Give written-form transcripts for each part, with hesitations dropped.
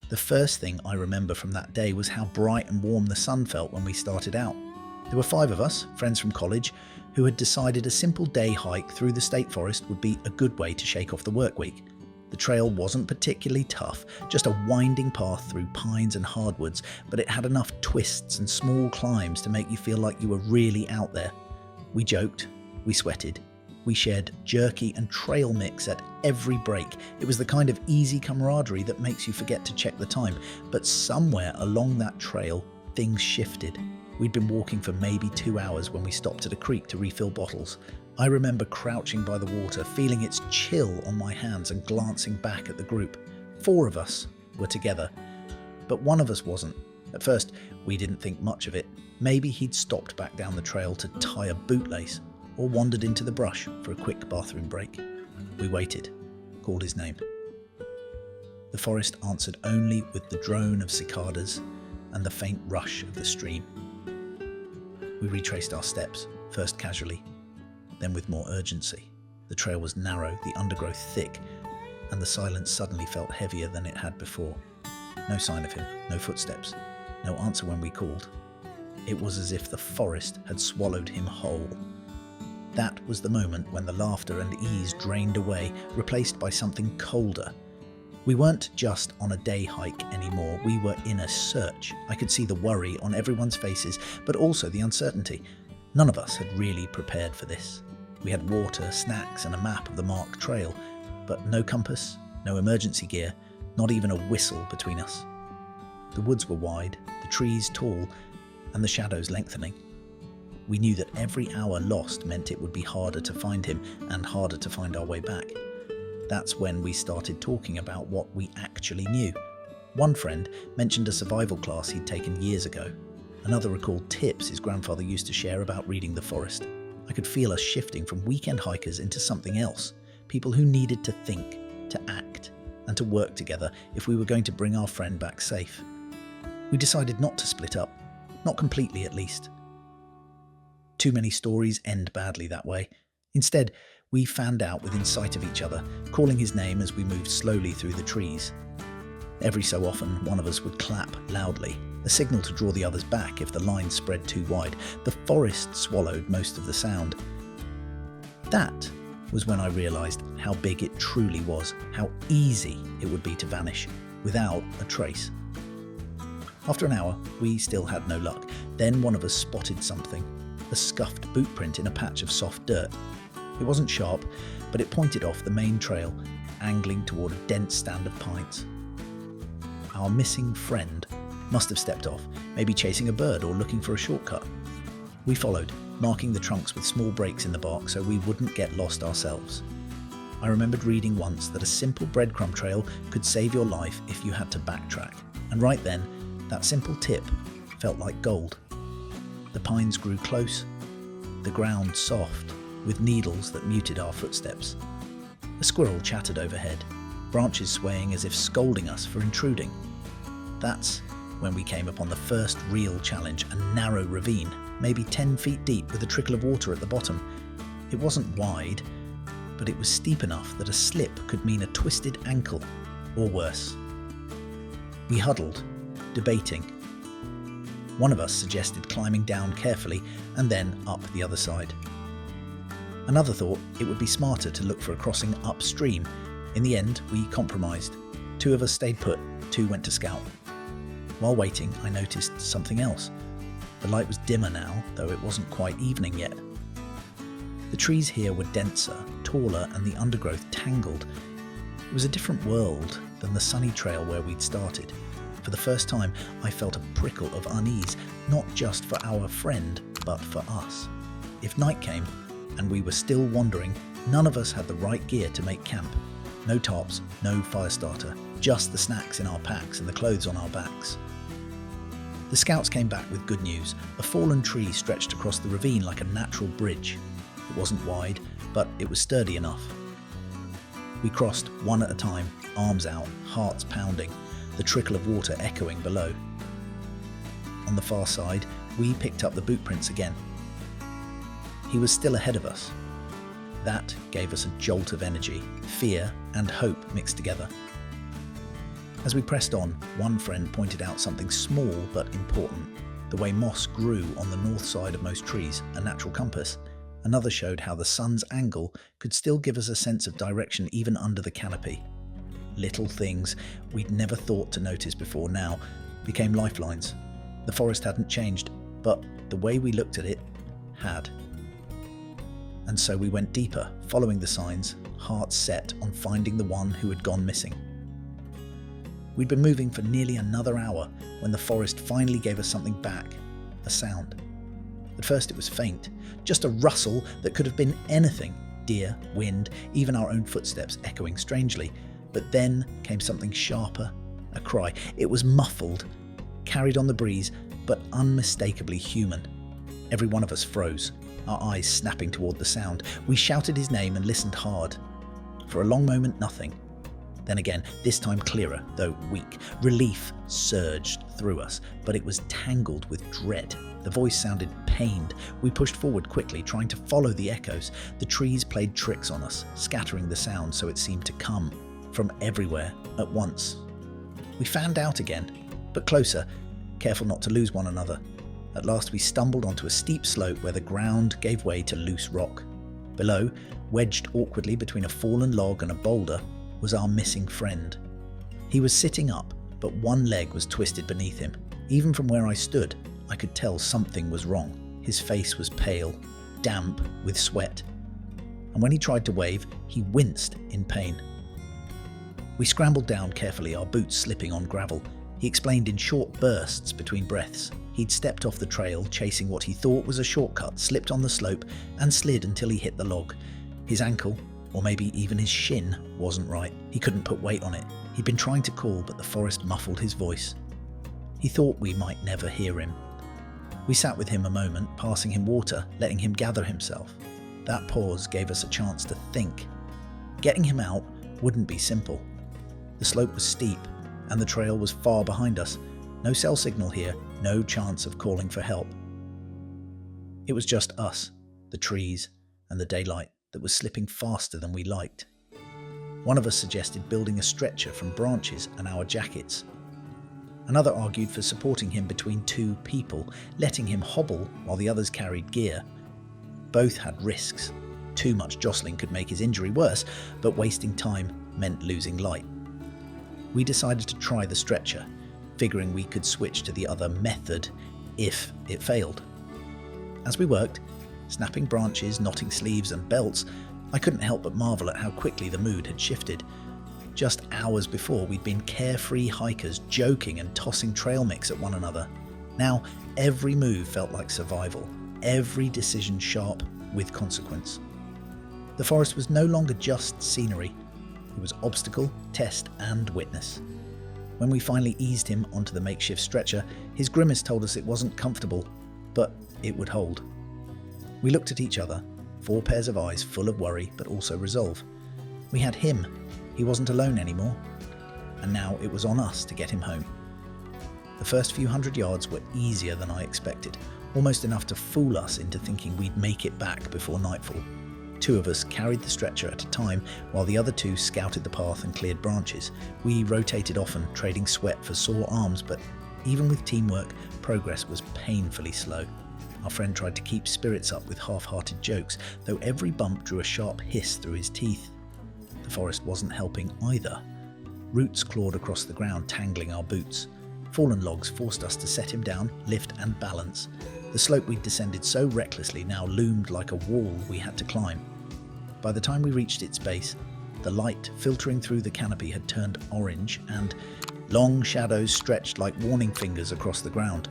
The first thing I remember from that day was how bright and warm the sun felt when we started out. There were 5 of us, friends from college, who had decided a simple day hike through the state forest would be a good way to shake off the work week. The trail wasn't particularly tough, just a winding path through pines and hardwoods, but it had enough twists and small climbs to make you feel like you were really out there. We joked, we sweated, we shared jerky and trail mix at every break. It was the kind of easy camaraderie that makes you forget to check the time, but somewhere along that trail, things shifted. We'd been walking for maybe 2 hours when we stopped at a creek to refill bottles. I remember crouching by the water, feeling its chill on my hands and glancing back at the group. 4 of us were together, but one of us wasn't. At first, we didn't think much of it. Maybe he'd stopped back down the trail to tie a bootlace, or wandered into the brush for a quick bathroom break. We waited, called his name. The forest answered only with the drone of cicadas and the faint rush of the stream. We retraced our steps, first casually, then with more urgency. The trail was narrow, the undergrowth thick, and the silence suddenly felt heavier than it had before. No sign of him, no footsteps, no answer when we called. It was as if the forest had swallowed him whole. That was the moment when the laughter and ease drained away, replaced by something colder. We weren't just on a day hike anymore, we were in a search. I could see the worry on everyone's faces, but also the uncertainty. None of us had really prepared for this. We had water, snacks, and a map of the marked trail, but no compass, no emergency gear, not even a whistle between us. The woods were wide, the trees tall, and the shadows lengthening. We knew that every hour lost meant it would be harder to find him and harder to find our way back. That's when we started talking about what we actually knew. One friend mentioned a survival class he'd taken years ago. Another recalled tips his grandfather used to share about reading the forest. I could feel us shifting from weekend hikers into something else, people who needed to think, to act, and to work together if we were going to bring our friend back safe. We decided not to split up, not completely at least. Too many stories end badly that way. Instead, we fanned out within sight of each other, calling his name as we moved slowly through the trees. Every so often, one of us would clap loudly, a signal to draw the others back if the line spread too wide. The forest swallowed most of the sound. That was when I realised how big it truly was, how easy it would be to vanish, without a trace. After an hour, we still had no luck. Then one of us spotted something, a scuffed boot print in a patch of soft dirt. It wasn't sharp, but it pointed off the main trail, angling toward a dense stand of pines. Our missing friend must have stepped off, maybe chasing a bird or looking for a shortcut. We followed, marking the trunks with small breaks in the bark so we wouldn't get lost ourselves. I remembered reading once that a simple breadcrumb trail could save your life if you had to backtrack, and right then, that simple tip felt like gold. The pines grew close, the ground soft, with needles that muted our footsteps. A squirrel chattered overhead, branches swaying as if scolding us for intruding. That's when we came upon the first real challenge, a narrow ravine, maybe 10 feet deep with a trickle of water at the bottom. It wasn't wide, but it was steep enough that a slip could mean a twisted ankle, or worse. We huddled, debating. One of us suggested climbing down carefully and then up the other side. Another thought it would be smarter to look for a crossing upstream. In the end, we compromised. 2 of us stayed put, 2 went to scout. While waiting, I noticed something else. The light was dimmer now, though it wasn't quite evening yet. The trees here were denser, taller, and the undergrowth tangled. It was a different world than the sunny trail where we'd started. For the first time, I felt a prickle of unease, not just for our friend, but for us. If night came, and we were still wandering, none of us had the right gear to make camp. No tarps, no fire starter, just the snacks in our packs and the clothes on our backs. The scouts came back with good news. A fallen tree stretched across the ravine like a natural bridge. It wasn't wide, but it was sturdy enough. We crossed one at a time, arms out, hearts pounding, the trickle of water echoing below. On the far side, we picked up the boot prints again. He was still ahead of us. That gave us a jolt of energy, fear and hope mixed together. As we pressed on, one friend pointed out something small but important: the way moss grew on the north side of most trees, a natural compass. Another showed how the sun's angle could still give us a sense of direction even under the canopy. Little things we'd never thought to notice before now became lifelines. The forest hadn't changed, but the way we looked at it had. And so we went deeper, following the signs, hearts set on finding the one who had gone missing. We'd been moving for nearly another hour when the forest finally gave us something back, a sound. At first it was faint, just a rustle that could have been anything: deer, wind, even our own footsteps echoing strangely. But then came something sharper, a cry. It was muffled, carried on the breeze, but unmistakably human. Every one of us froze, our eyes snapping toward the sound. We shouted his name and listened hard. For a long moment, nothing. Then again, this time clearer, though weak. Relief surged through us, but it was tangled with dread. The voice sounded pained. We pushed forward quickly, trying to follow the echoes. The trees played tricks on us, scattering the sound so it seemed to come from everywhere at once. We fanned out again, but closer, careful not to lose one another. At last we stumbled onto a steep slope where the ground gave way to loose rock. Below, wedged awkwardly between a fallen log and a boulder, was our missing friend. He was sitting up, but one leg was twisted beneath him. Even from where I stood, I could tell something was wrong. His face was pale, damp with sweat, and when he tried to wave, he winced in pain. We scrambled down carefully, our boots slipping on gravel. He explained in short bursts between breaths. He'd stepped off the trail, chasing what he thought was a shortcut, slipped on the slope, and slid until he hit the log. His ankle, or maybe even his shin, wasn't right. He couldn't put weight on it. He'd been trying to call, but the forest muffled his voice. He thought we might never hear him. We sat with him a moment, passing him water, letting him gather himself. That pause gave us a chance to think. Getting him out wouldn't be simple. The slope was steep, and the trail was far behind us. No cell signal here, no chance of calling for help. It was just us, the trees, and the daylight that was slipping faster than we liked. One of us suggested building a stretcher from branches and our jackets. Another argued for supporting him between two people, letting him hobble while the others carried gear. Both had risks. Too much jostling could make his injury worse, but wasting time meant losing light. We decided to try the stretcher, figuring we could switch to the other method if it failed. As we worked, snapping branches, knotting sleeves and belts, I couldn't help but marvel at how quickly the mood had shifted. Just hours before, we'd been carefree hikers, joking and tossing trail mix at one another. Now, every move felt like survival, every decision sharp with consequence. The forest was no longer just scenery. It was obstacle, test and witness. When we finally eased him onto the makeshift stretcher, his grimace told us it wasn't comfortable, but it would hold. We looked at each other, 4 pairs of eyes full of worry but also resolve. We had him. He wasn't alone anymore. And now it was on us to get him home. The first few 100 yards were easier than I expected, almost enough to fool us into thinking we'd make it back before nightfall. 2 of us carried the stretcher at a time, while the other 2 scouted the path and cleared branches. We rotated often, trading sweat for sore arms, but even with teamwork, progress was painfully slow. Our friend tried to keep spirits up with half-hearted jokes, though every bump drew a sharp hiss through his teeth. The forest wasn't helping either. Roots clawed across the ground, tangling our boots. Fallen logs forced us to set him down, lift and balance. The slope we'd descended so recklessly now loomed like a wall we had to climb. By the time we reached its base, the light filtering through the canopy had turned orange, and long shadows stretched like warning fingers across the ground.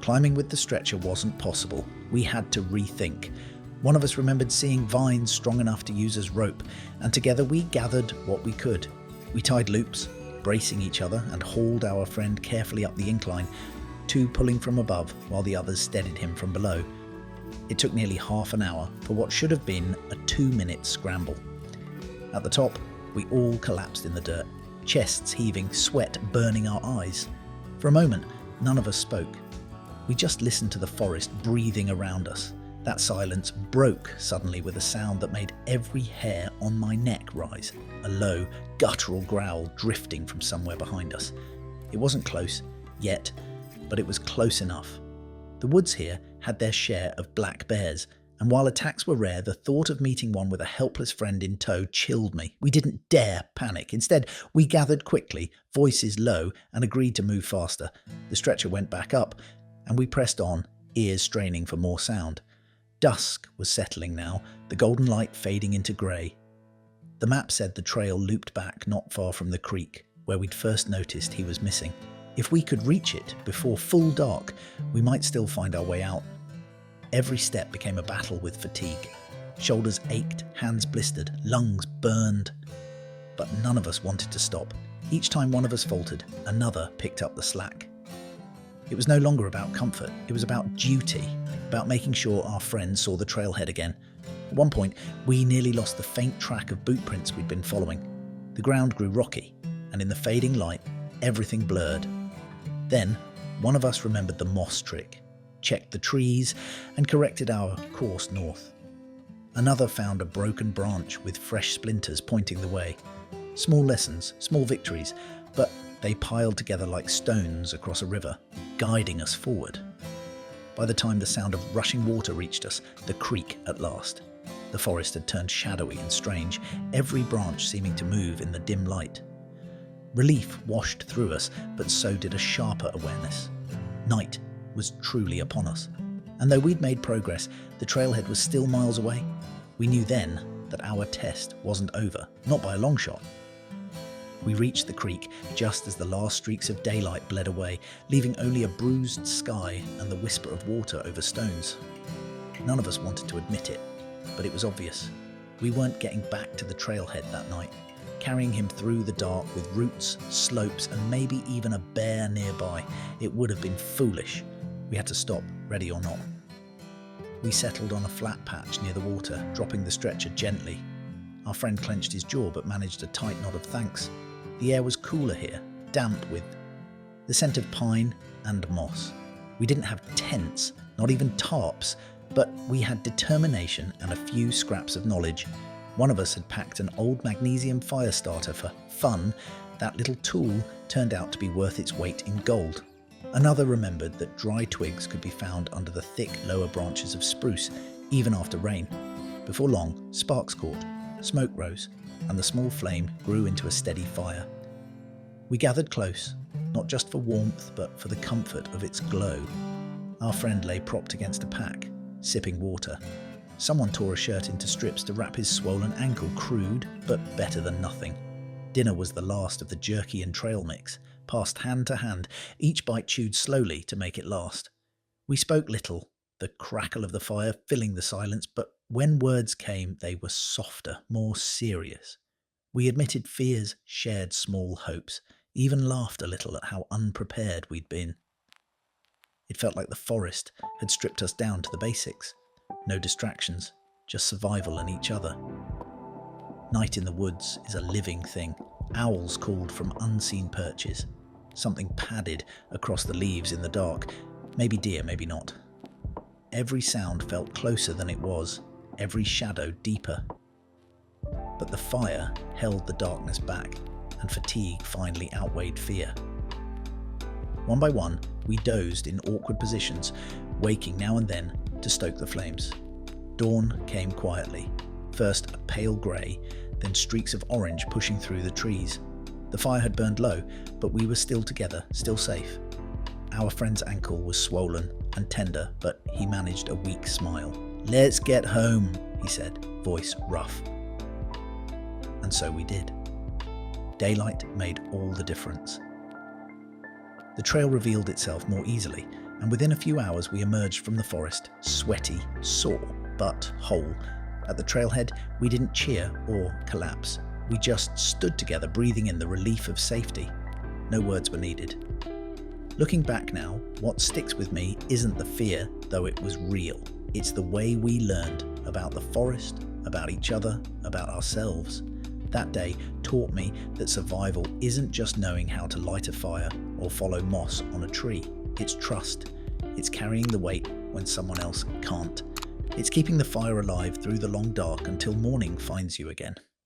Climbing with the stretcher wasn't possible. We had to rethink. One of us remembered seeing vines strong enough to use as rope, and together we gathered what we could. We tied loops, bracing each other, and hauled our friend carefully up the incline, 2 pulling from above while the others steadied him from below. It took nearly half an hour for what should have been a 2-minute scramble. At the top, we all collapsed in the dirt, chests heaving, sweat burning our eyes. For a moment, none of us spoke. We just listened to the forest breathing around us, That silence broke suddenly with a sound that made every hair on my neck rise, a low, guttural growl drifting from somewhere behind us. It wasn't close, yet, but it was close enough. The woods here had their share of black bears, and while attacks were rare, the thought of meeting one with a helpless friend in tow chilled me. We didn't dare panic. Instead, we gathered quickly, voices low, and agreed to move faster. The stretcher went back up, and we pressed on, ears straining for more sound. Dusk was settling now, the golden light fading into grey. The map said the trail looped back not far from the creek, where we'd first noticed he was missing. If we could reach it before full dark, we might still find our way out. Every step became a battle with fatigue. Shoulders ached, hands blistered, lungs burned. But none of us wanted to stop. Each time one of us faltered, another picked up the slack. It was no longer about comfort, it was about duty, about making sure our friends saw the trailhead again. At one point, we nearly lost the faint track of boot prints we'd been following. The ground grew rocky, and in the fading light, everything blurred. Then, one of us remembered the moss trick, checked the trees, and corrected our course north. Another found a broken branch with fresh splinters pointing the way. Small lessons, small victories, but they piled together like stones across a river, guiding us forward. By the time the sound of rushing water reached us, the creek at last. The forest had turned shadowy and strange, every branch seeming to move in the dim light. Relief washed through us, but so did a sharper awareness. Night was truly upon us. And though we'd made progress, the trailhead was still miles away. We knew then that our test wasn't over, not by a long shot. We reached the creek just as the last streaks of daylight bled away, leaving only a bruised sky and the whisper of water over stones. None of us wanted to admit it, but it was obvious. We weren't getting back to the trailhead that night. Carrying him through the dark with roots, slopes, and maybe even a bear nearby, it would have been foolish. We had to stop, ready or not. We settled on a flat patch near the water, dropping the stretcher gently. Our friend clenched his jaw but managed a tight nod of thanks. The air was cooler here, damp with the scent of pine and moss. We didn't have tents, not even tarps, but we had determination and a few scraps of knowledge. One of us had packed an old magnesium fire starter for fun. That little tool turned out to be worth its weight in gold. Another remembered that dry twigs could be found under the thick lower branches of spruce, even after rain. Before long, sparks caught, smoke rose, and the small flame grew into a steady fire. We gathered close, not just for warmth, but for the comfort of its glow. Our friend lay propped against a pack, sipping water. Someone tore a shirt into strips to wrap his swollen ankle, crude, but better than nothing. Dinner was the last of the jerky and trail mix, passed hand to hand, each bite chewed slowly to make it last. We spoke little, the crackle of the fire filling the silence, but when words came, they were softer, more serious. We admitted fears, shared small hopes, even laughed a little at how unprepared we'd been. It felt like the forest had stripped us down to the basics. No distractions, just survival and each other. Night in the woods is a living thing. Owls called from unseen perches. Something padded across the leaves in the dark. Maybe deer, maybe not. Every sound felt closer than it was, every shadow deeper. But the fire held the darkness back, and fatigue finally outweighed fear. One by one, we dozed in awkward positions, waking now and then to stoke the flames. Dawn came quietly. First a pale grey, then streaks of orange pushing through the trees. The fire had burned low, but we were still together, still safe. Our friend's ankle was swollen and tender, but he managed a weak smile. "Let's get home," he said, voice rough. And so we did. Daylight made all the difference. The trail revealed itself more easily, and within a few hours we emerged from the forest, sweaty, sore, but whole. At the trailhead, we didn't cheer or collapse. We just stood together, breathing in the relief of safety. No words were needed. Looking back now, what sticks with me isn't the fear, though it was real. It's the way we learned about the forest, about each other, about ourselves. That day taught me that survival isn't just knowing how to light a fire or follow moss on a tree. It's trust. It's carrying the weight when someone else can't. It's keeping the fire alive through the long dark until morning finds you again.